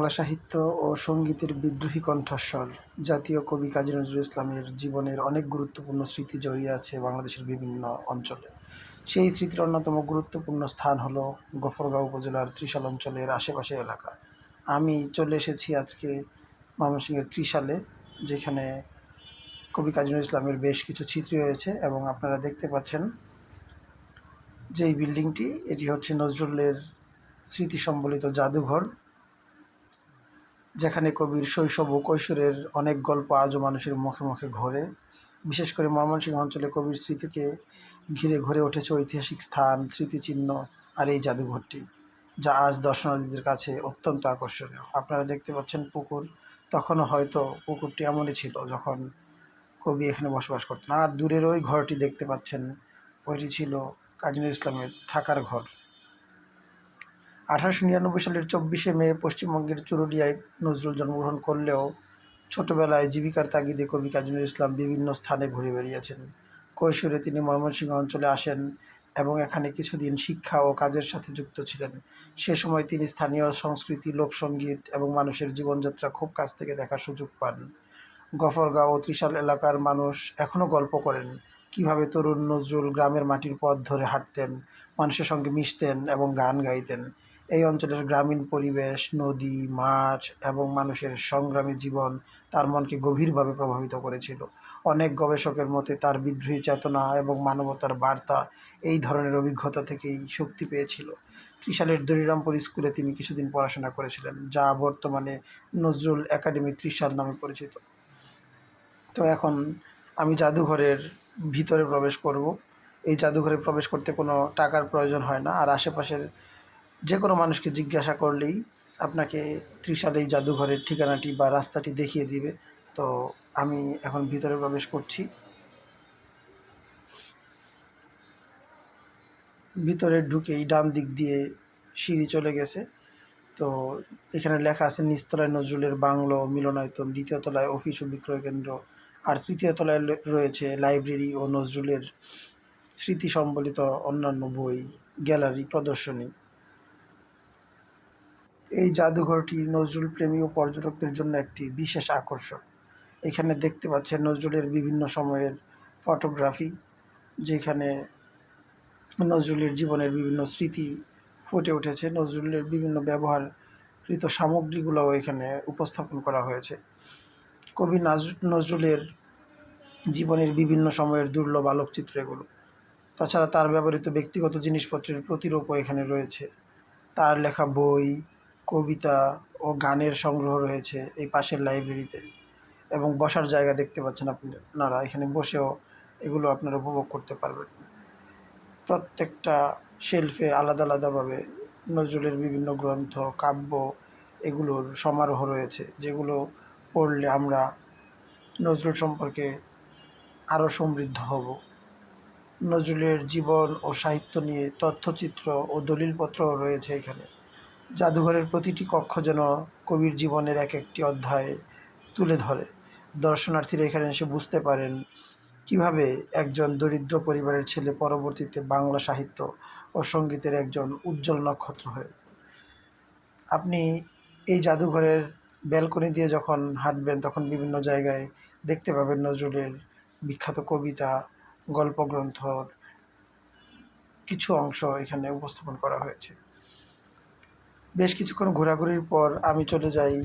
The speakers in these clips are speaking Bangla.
বাংলা সাহিত্য ও সঙ্গীতের বিদ্রোহী কণ্ঠস্বর জাতীয় কবি কাজী নজরুল ইসলামের জীবনের অনেক গুরুত্বপূর্ণ স্মৃতি জড়িয়ে আছে বাংলাদেশের বিভিন্ন অঞ্চলে। সেই স্মৃতির অন্যতম গুরুত্বপূর্ণ স্থান হলো গফরগাঁও উপজেলার ত্রিশাল অঞ্চলের আশেপাশের এলাকা। আমি চলে এসেছি আজকে ময়মনসিংহের ত্রিশালে, যেখানে কবি কাজী নজরুল ইসলামের বেশ কিছু চিত্র রয়েছে এবং আপনারা দেখতে পাচ্ছেন যে এই বিল্ডিংটি, এটি হচ্ছে নজরুলের স্মৃতি সম্বলিত জাদুঘর, যেখানে কবির শৈশব ও কৈশোরের অনেক গল্প আজও মানুষের মুখে মুখে ঘোরে। বিশেষ করে ময়মনসিংহ অঞ্চলে কবির স্মৃতিকে ঘিরে গড়ে উঠেছে ঐতিহাসিক স্থান, স্মৃতিচিহ্ন আর এই জাদুঘরটি, যা আজ দর্শনার্থীদের কাছে অত্যন্ত আকর্ষণীয়। আপনারা দেখতে পাচ্ছেন পুকুর, তখনও হয়তো পুকুরটি এমনই ছিল যখন কবি এখানে বসবাস করতেন। আর দূরের ওই ঘরটি দেখতে পাচ্ছেন, ওইটি ছিল কাজী নজরুল ইসলামের থাকার ঘর। 1899 সালের 24শে মে পশ্চিমবঙ্গের চুরুলিয়ায় নজরুল জন্মগ্রহণ করলেও ছোটবেলায় জীবিকার তাগিদে কবি কাজী নজরুল ইসলাম বিভিন্ন স্থানে ঘুরে বেড়িয়েছেন। কৈশোরে তিনি ময়মনসিংহ অঞ্চলে আসেন এবং এখানে কিছুদিন শিক্ষা ও কাজের সাথে যুক্ত ছিলেন। সে সময় তিনি স্থানীয় সংস্কৃতি, লোকসঙ্গীত এবং মানুষের জীবনযাত্রা খুব কাছ থেকে দেখার সুযোগ পান। গফরগাঁও ও ত্রিশাল এলাকার মানুষ এখনও গল্প করেন কীভাবে তরুণ নজরুল গ্রামের মাটির পথ ধরে হাঁটতেন, মানুষের সঙ্গে মিশতেন এবং গান গাইতেন। এই অঞ্চলের গ্রামীণ পরিবেশ, নদী, মাছ এবং মানুষের সংগ্রামী জীবন তার মনকে গভীরভাবে প্রভাবিত করেছিল। অনেক গবেষকের মতে তার বিদ্রোহী চেতনা এবং মানবতার বার্তা এই ধরনের অভিজ্ঞতা থেকেই শক্তি পেয়েছিল। ত্রিশালের দরিরামপুর স্কুলে তিনি কিছুদিন পড়াশোনা করেছিলেন, যা বর্তমানে নজরুল একাডেমি ত্রিশাল নামে পরিচিত। তো এখন আমি জাদুঘরের ভিতরে প্রবেশ করব। এই জাদুঘরে প্রবেশ করতে কোনো টাকার প্রয়োজন হয় না, আর আশেপাশের যে কোনো মানুষকে জিজ্ঞাসা করলেই আপনাকে ত্রিশাল এই জাদুঘরের ঠিকানাটি বা রাস্তাটি দেখিয়ে দিবে। তো আমি এখন ভিতরে প্রবেশ করছি। ভিতরে ঢুকেই ডান দিক দিয়ে সিঁড়ি চলে গেছে। তো এখানে লেখা আছে নিচতলায় নজরুলের বাংলো মিলনায়তন, দ্বিতীয় তলায় অফিস ও বিক্রয় কেন্দ্র, আর তৃতীয় তলায় রয়েছে লাইব্রেরি ও নজরুলের স্মৃতি সম্বলিত অন্যান্য বই, গ্যালারি, প্রদর্শনী। এই জাদুঘরটি নজরুল প্রেমী ও পর্যটকদের জন্য একটি বিশেষ আকর্ষণ। এখানে দেখতে পাচ্ছেন নজরুলের বিভিন্ন সময়ের ফটোগ্রাফি, যেখানে নজরুলের জীবনের বিভিন্ন স্মৃতি ফুটে উঠেছে। নজরুলের বিভিন্ন ব্যবহারকৃত সামগ্রীগুলোও এখানে উপস্থাপন করা হয়েছে। কবি নজরুলের জীবনের বিভিন্ন সময়ের দুর্লভ আলোকচিত্র এগুলো। তাছাড়া তার ব্যবহৃত ব্যক্তিগত জিনিসপত্রের প্রতিরূপও এখানে রয়েছে। তার লেখা বই, কবিতা ও গানের সংগ্রহ রয়েছে এই পাশের লাইব্রেরিতে, এবং বসার জায়গা দেখতে পাচ্ছেন আপনারা, এখানে বসেও এগুলো আপনারা উপভোগ করতে পারবেন। প্রত্যেকটা শেলফে আলাদা আলাদাভাবে নজরুলের বিভিন্ন গ্রন্থ, কাব্য এগুলোর সমারোহ রয়েছে, যেগুলো পড়লে আমরা নজরুল সম্পর্কে আরও সমৃদ্ধ হব। নজরুলের জীবন ও সাহিত্য নিয়ে তথ্যচিত্র ও দলিলপত্রও রয়েছে এখানে। জাদুঘরের প্রতিটি কক্ষ যেন কবির জীবনের এক একটি অধ্যায় তুলে ধরে। দর্শনার্থীরা এখানে এসে বুঝতে পারেন কীভাবে একজন দরিদ্র পরিবারের ছেলে পরবর্তীতে বাংলা সাহিত্য ও সঙ্গীতের একজন উজ্জ্বল নক্ষত্র হয়ে। আপনি এই জাদুঘরের ব্যালকনি দিয়ে যখন হাঁটবেন, তখন বিভিন্ন জায়গায় দেখতে পাবেন নজরুলের বিখ্যাত কবিতা, গল্পগ্রন্থর কিছু অংশ এখানে উপস্থাপন করা হয়েছে। বেশ কিছুক্ষণ ঘোরাঘুরির পর আমি চলে যাই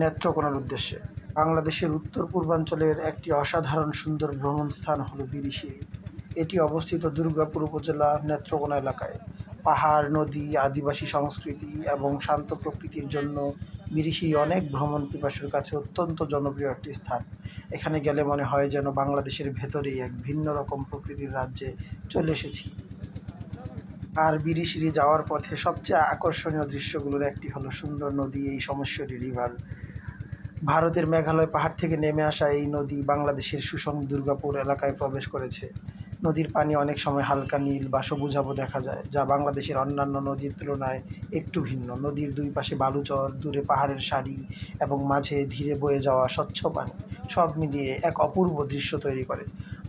নেত্রকোনার উদ্দেশ্যে। বাংলাদেশের উত্তর পূর্বাঞ্চলের একটি অসাধারণ সুন্দর ভ্রমণ স্থান হলো বিরিশিরি। এটি অবস্থিত দুর্গাপুর উপজেলা নেত্রকোনা এলাকায়। পাহাড়, নদী, আদিবাসী সংস্কৃতি এবং শান্ত প্রকৃতির জন্য বিরিশিরি অনেক ভ্রমণ পিপাসুর কাছে অত্যন্ত জনপ্রিয় একটি স্থান। এখানে গেলে মনে হয় যেন বাংলাদেশের ভেতরেই এক ভিন্ন রকম প্রকৃতির রাজ্যে চলে এসেছি। আর বিরিশিরি যাওয়ার পথে সবচেয়ে আকর্ষণীয় দৃশ্যগুলোর একটি হলো সুন্দর নদী, এই সোমেশ্বরী রিভার। ভারতের মেঘালয় পাহাড় থেকে নেমে আসা এই নদী বাংলাদেশের সুষম দুর্গাপুর এলাকায় প্রবেশ করেছে। নদীর পানি অনেক সময় হালকা নীল বা সবুজাভ দেখা যায়, যা বাংলাদেশের অন্যান্য নদীর তুলনায় একটু ভিন্ন। নদীর দুই পাশে বালুচর, দূরে পাহাড়ের সারি এবং মাঝে ধীরে বয়ে যাওয়া স্বচ্ছ পানি সব মিলিয়ে এক অপূর্ব দৃশ্য তৈরি করে।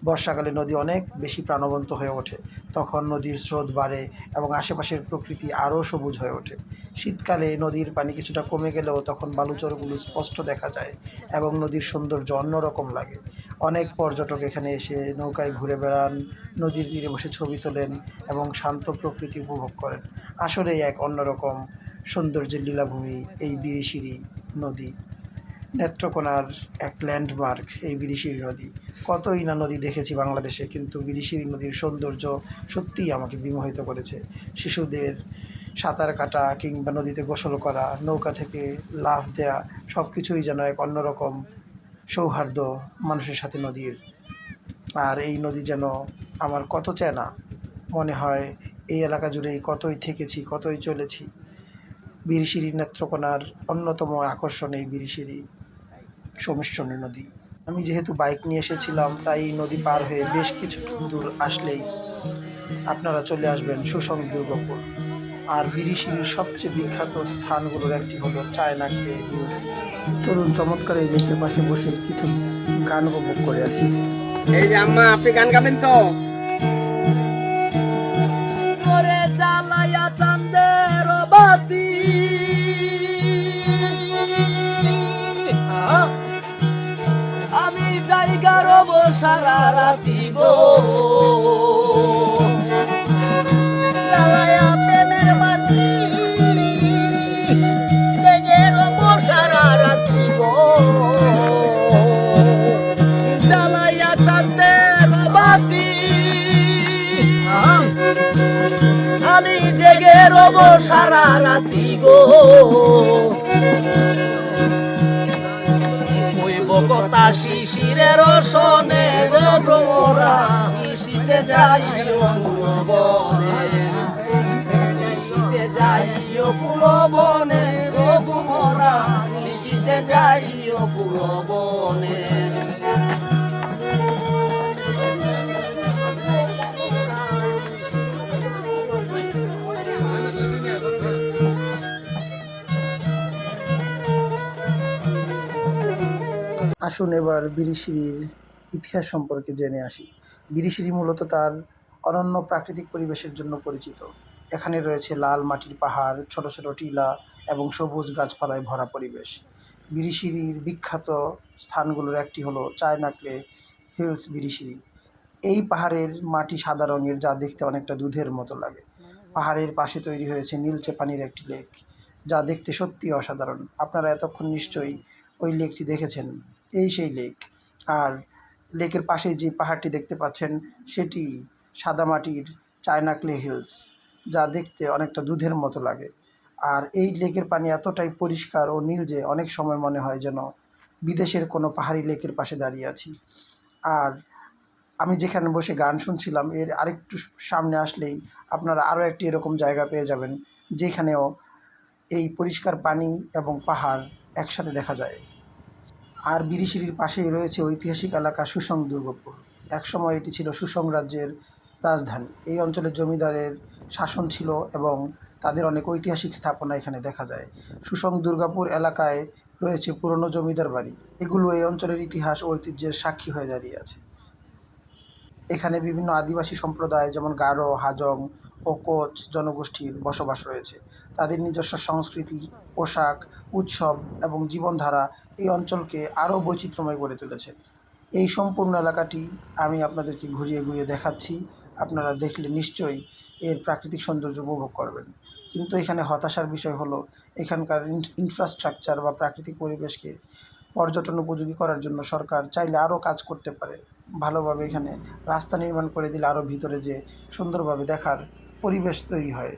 বর্ষাকালে নদী অনেক বেশি প্রাণবন্ত হয়ে ওঠে। তখন নদীর স্রোত বাড়ে এবং আশেপাশের প্রকৃতি আরও সবুজ হয়ে ওঠে। শীতকালে নদীর পানি কিছুটা কমে গেলেও তখন বালুচরগুলো স্পষ্ট দেখা যায় এবং নদীর সৌন্দর্য অন্যরকম লাগে। অনেক পর্যটক এখানে এসে নৌকায় ঘুরে বেড়ান, নদীর তীরে বসে ছবি তোলেন এবং শান্ত প্রকৃতি উপভোগ করেন। আসলেই এক অন্যরকম সৌন্দর্যের লীলাভূমি এই বিরিশিরি নদী। নেত্রকোনার এক ল্যান্ডমার্ক এই বিরিশিরি নদী। কতই না নদী দেখেছি বাংলাদেশে, কিন্তু বিরিশিরি নদীর সৌন্দর্য সত্যিই আমাকে বিমোহিত করেছে। শিশুদের সাঁতার কাটা কিংবা নদীতে গোসল করা, নৌকা থেকে লাফ দেয়া, সব কিছুই যেন এক অন্যরকম সৌহার্দ্য মানুষের সাথে নদীর। আর এই নদী যেন আমার কত চেনা, মনে হয় এই এলাকা জুড়েই কতই থেকেছি, কতই চলেছি। বিরিশিরি নেত্রকোনার অন্যতম আকর্ষণ এই বিরিশিরি সমিশ্রণী নদী। আমি যেহেতু বাইক নিয়ে এসেছিলাম, তাই এই নদী পার হয়ে বেশ কিছু দূর আসলেই আপনারা চলে আসবেন সুসং দুর্গাপুর। আর বিরিশিরির সবচেয়ে বিখ্যাত স্থানগুলোর একটি হলো চায়নাকে হিলস। চলুন চমৎকার এই লেকের পাশে বসে কিছু গান উপভোগ করে আসি। এই যে আম্মা, আপনি গান গাবেন তো? করে জ্বালায়া চাঁদের বাতি, আমি জায়গা রব সারা রাতি গো, জ্বালায়া প্রেমের বাতি, লেগে রব সারা রাতি গো, জ্বালায়া চাঁদের বাতি, আমি জেগে রব সারা রাতি গো, হইব কথা শিশিরের সনে রে ভ্রমরা, শীতে যাইও ফুলবনে, শীতে যাইও ফুলবনে রে ভ্রমরা, শীতে যাইও ফুলবনে। আসুন এবার বিরিশিরির ইতিহাস সম্পর্কে জেনে আসি। বিরিশিরি মূলত তার অনন্য প্রাকৃতিক পরিবেশের জন্য পরিচিত। এখানে রয়েছে লাল মাটির পাহাড়, ছোট ছোট টিলা এবং সবুজ গাছপালায় ভরা পরিবেশ। বিরিশিরির বিখ্যাত স্থানগুলোর একটি হলো চায়নাকলে হিলস বিরিশিরি। এই পাহাড়ের মাটি সাদা রঙের, যা দেখতে অনেকটা দুধের মতো লাগে। পাহাড়ের পাশে তৈরি হয়েছে নীলচে পানির একটি লেক, যা দেখতে সত্যি অসাধারণ। আপনারা এতক্ষণ নিশ্চয়ই ওই লেকটি দেখেছেন। এই সেই লেক। আর লেকের পাশে যে পাহাড়টি দেখতে পাচ্ছেন, সেটি সাদামাটির চায়নাকলে হিলস, যা দেখতে অনেকটা দুধের মতো লাগে। আর এই লেকের পানি এতটাই পরিষ্কার ও নীল যে অনেক সময় মনে হয় যেন বিদেশের কোনো পাহাড়ি লেকের পাশে দাঁড়িয়ে আছি। আর আমি যেখানে বসে গান শুনছিলাম, এর আরেকটু সামনে আসলেই আপনারা আরও একটি এরকম জায়গা পেয়ে যাবেন, যেখানেও এই পরিষ্কার পানি এবং পাহাড় একসাথে দেখা যায়। আর বিরিশিরির পাশেই রয়েছে ঐতিহাসিক এলাকা সুসং দুর্গাপুর। একসময় এটি ছিল সুসং রাজ্যের রাজধানী। এই অঞ্চলের জমিদারের শাসন ছিল এবং তাদের অনেক ঐতিহাসিক স্থাপনা এখানে দেখা যায়। সুসং দুর্গাপুর এলাকায় রয়েছে পুরনো জমিদার বাড়ি। এগুলো এই অঞ্চলের ইতিহাস ও ঐতিহ্যের সাক্ষী হয়ে দাঁড়িয়ে আছে। এখানে বিভিন্ন আদিবাসী সম্প্রদায় যেমন গারো, হাজং ও কোচ জনগোষ্ঠীর বসবাস রয়েছে। তাদের নিজস্ব সংস্কৃতি, পোশাক, উৎসব এবং জীবনধারা এই অঞ্চলকে আরও বৈচিত্র্যময় করে তুলেছে। এই সম্পূর্ণ এলাকাটি আমি আপনাদেরকে ঘুরিয়ে ঘুরিয়ে দেখাচ্ছি। আপনারা দেখলে নিশ্চয়ই এর প্রাকৃতিক সৌন্দর্য উপভোগ করবেন। কিন্তু এখানে হতাশার বিষয় হলো, এখানকার ইনফ্রাস্ট্রাকচার বা প্রাকৃতিক পরিবেশকে পর্যটন উপযোগী করার জন্য সরকার চাইলে আরও কাজ করতে পারে। ভালোভাবে এখানে রাস্তা নির্মাণ করে দিলে আরও ভিতরে যে সুন্দরভাবে দেখার পরিবেশ তৈরি হয়।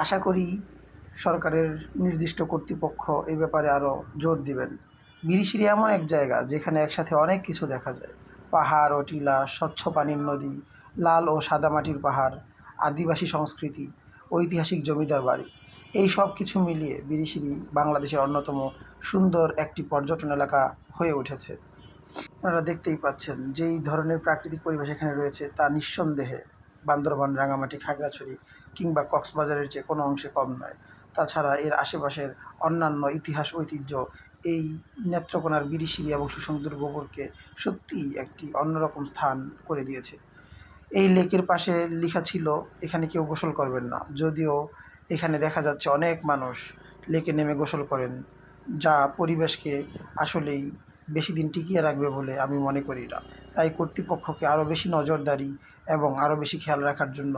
আশা করি সরকারের নির্দিষ্ট কর্তৃপক্ষ এই ব্যাপারে আরও জোর দিবেন। বিরিশিরি এমন এক জায়গা যেখানে একসাথে অনেক কিছু দেখা যায়। পাহাড় ও টিলা, স্বচ্ছ পানির নদী, লাল ও সাদা মাটির পাহাড়, আদিবাসী সংস্কৃতি, ঐতিহাসিক জমিদার বাড়ি, এই সব কিছু মিলিয়ে বিরিশিরি বাংলাদেশের অন্যতম সুন্দর একটি পর্যটন এলাকা হয়ে উঠেছে। আপনারা দেখতেই পাচ্ছেন যেই ধরনের প্রাকৃতিক পরিবেশ এখানে রয়েছে তা নিঃসন্দেহে বান্দরবান, রাঙামাটি, খাগড়াছড়ি কিংবা কক্সবাজারের যে কোনো অংশে কম নয়। তাছাড়া এর আশেপাশের অন্যান্য ইতিহাস ঐতিহ্য এই নেত্রকোনার বিরিশিরি এবং সুসমুদ্র গোবরকে সত্যিই একটি অন্যরকম স্থান করে দিয়েছে। এই লেকের পাশে লেখা ছিল এখানে কেউ গোসল করবেন না, যদিও এখানে দেখা যাচ্ছে অনেক মানুষ লেকে নেমে গোসল করেন, যা পরিবেশকে আসলেই বেশি দিন টিকিয়ে রাখবে বলে আমি মনে করি না। তাই কর্তৃপক্ষকে আরও বেশি নজরদারি এবং আরও বেশি খেয়াল রাখার জন্য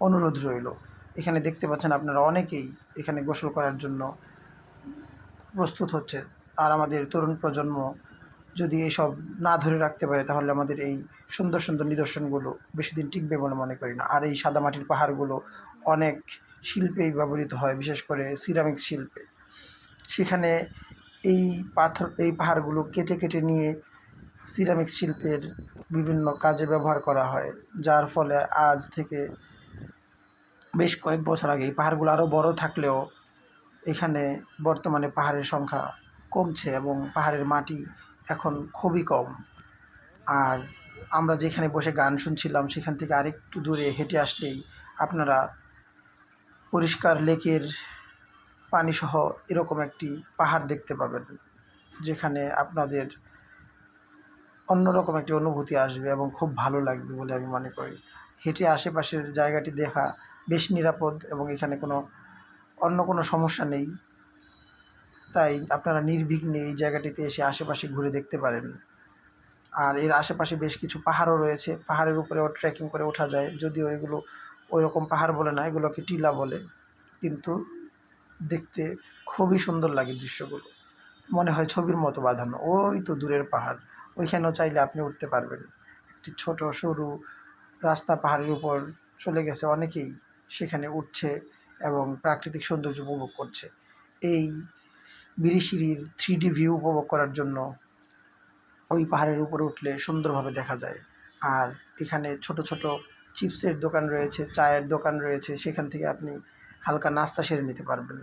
অনুরোধ রইল। এখানে দেখতে পাচ্ছেন আপনারা অনেকেই এখানে গোসল করার জন্য প্রস্তুত হচ্ছে। আর আমাদের তরুণ প্রজন্ম যদি এসব না ধরে রাখতে পারে তাহলে আমাদের এই সুন্দর সুন্দর নিদর্শনগুলো বেশি দিন টিকবে বলে মনে করি না। আর এই সাদামাটির পাহাড়গুলো অনেক শিল্পেই ব্যবহৃত হয়, বিশেষ করে সিরামিক শিল্পে। সেখানে এই পাহাড়গুলো কেটে কেটে নিয়ে সিরামিক শিল্পের বিভিন্ন কাজে ব্যবহার করা হয়, যার ফলে আজ থেকে বেশ কয়েক বছর আগে এই পাহাড়গুলো আরও বড় থাকলেও এখানে বর্তমানে পাহাড়ের সংখ্যা কমছে এবং পাহাড়ের মাটি এখন খুবই কম। আর আমরা যেখানে বসে গান শুনছিলাম সেখান থেকে আরেকটু দূরে হেঁটে আসলেই আপনারা পরিষ্কার লেকের পানিসহ এরকম একটি পাহাড় দেখতে পাবেন, যেখানে আপনাদের অন্যরকম একটি অনুভূতি আসবে এবং খুব ভালো লাগবে বলে আমি মনে করি। হেঁটে আশেপাশের জায়গাটি দেখা বেশ নিরাপদ এবং এখানে অন্য কোনো সমস্যা নেই। তাই আপনারা নির্বিঘ্নে এই জায়গাটিতে এসে আশেপাশে ঘুরে দেখতে পারেন। আর এর আশেপাশে বেশ কিছু পাহাড়ও রয়েছে, পাহাড়ের উপরেও ট্রেকিং করে ওঠা যায়, যদিও এগুলো ওই রকম পাহাড় বলে না, এগুলোকে টিলা বলে, কিন্তু দেখতে খুবই সুন্দর লাগে দৃশ্যগুলো। মনে হয় ছবির মতো বাঁধানো। ওই তো দূরের পাহাড়, ওইখানেও চাইলে আপনি উঠতে পারবেন। একটি ছোট সরু রাস্তা পাহাড়ের উপর চলে গেছে, অনেকেই সেখানে উঠছে এবং প্রাকৃতিক সৌন্দর্য উপভোগ করছে। এই বিরিশিরির 3D ভিউ উপভোগ করার জন্য ওই পাহাড়ের উপরে উঠলে সুন্দরভাবে দেখা যায়। আর এখানে ছোট ছোট চিপসের দোকান রয়েছে, চায়ের দোকান রয়েছে, সেখান থেকে আপনি হালকা নাস্তা সেরে নিতে পারবেন।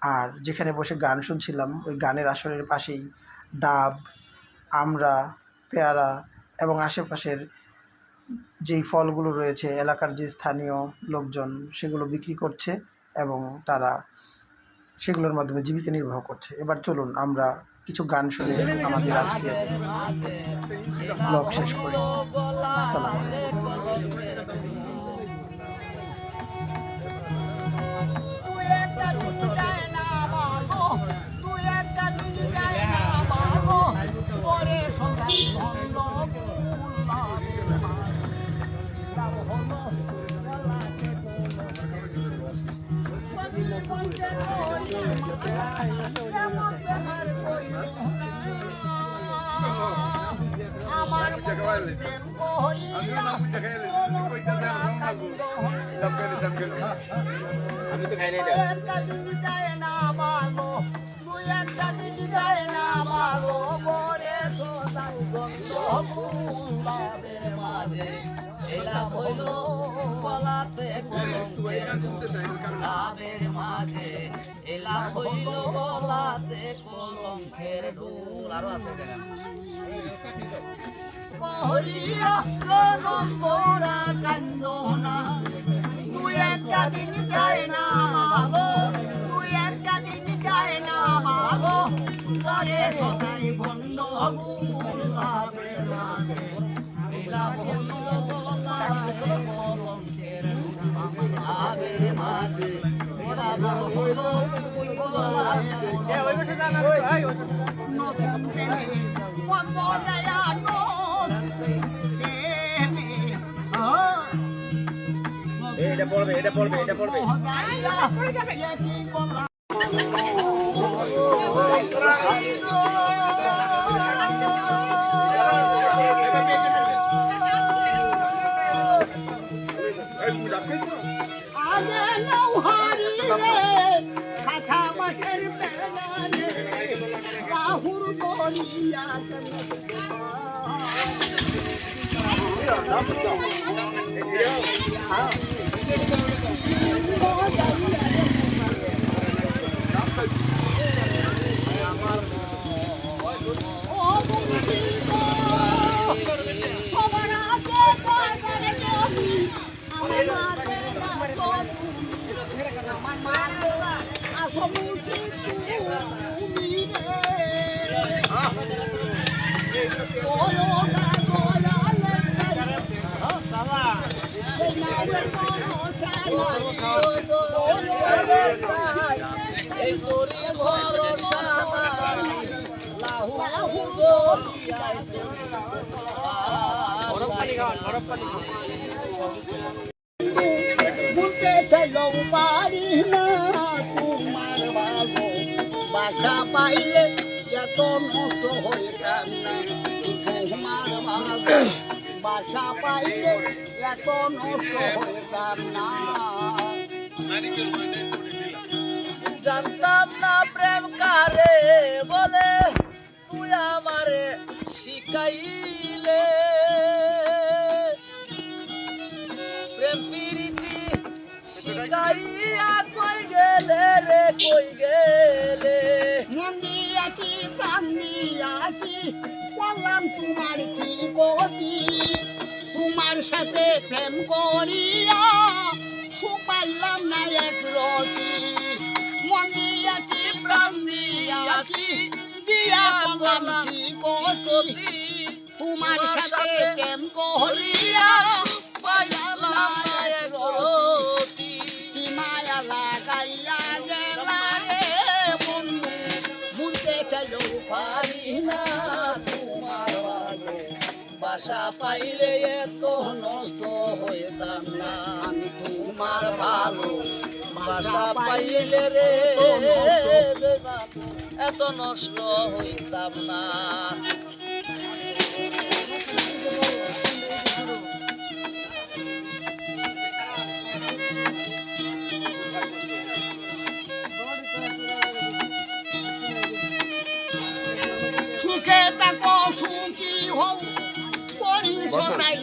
আর যেখানে বসে গান শুনছিলাম ওই গানের আসরের পাশেই ডাব, আমড়া, পেয়ারা এবং আশেপাশের যেই ফলগুলো রয়েছে এলাকার যে স্থানীয় লোকজন সেগুলো বিক্রি করছে এবং তারা সেগুলোর মাধ্যমে জীবিকা নির্বাহ করছে। এবার চলুন আমরা কিছু গান শুনে আমাদের আজকের ব্লগ শেষ করি। আসসালামু আলাইকুম। আমি তো খাই নাই আরো আছে কহলিয়া নম্বরা কান্দনা তুই একটা দিন যায় না ভালো, তুই একটা দিন যায় না ভালো, করে সদাই বন্ধ গুলাবে লাগে এলা বন্ধ গলাতে কলঙ্কের আবে মাঝে ওরা বন্ধ গলাতে এ ওই বসে না ওই ভাই নতুন প্রেমে বন্ধ যায় এটা পড়বে এটা পড়বে এটা পড়বে Oh, আসমুখী তুমি রে বলো না গলালে এই নামের ভরসা এই তোরি ভরসা নাই লাহু দরিয়ায় বুঝতে চাইলেও পারি না তোমার ভালো বাসা পাইলে এত নষ্ট হয়ে যান না তোমার ভালো বাসা পাইলে এত নষ্ট হয়ে যান না জানতাম না প্রেম কারে বলে তুই আমারে শিখাইলে প্রেম প্রীতি শিখাইয়া কই গেলে রে কই গেলে মন দিয়াছি প্রাণ দিয়াছি বললাম তোমার কি গতি তোমার সাথে প্রেম করিয়া সুপাইলাম না এক রতি মন দিয়াছি প্রাণ দিয়াছি দিয়া বললাম কি গতি তোমার সাথে প্রেম করিয়া পাইলাম না এক রতি কি মায়া লাগাইয়া গেলা রে বন্ধু বুঝতে চাইলেও পারি না তোমার ভালো বাসা পাইলে এত নষ্ট হইতাম না আমি তোমার ভালো বাসা পাইলে রে এত নষ্ট হইতাম না সুখে থাকো সুখী হও পরিসরাই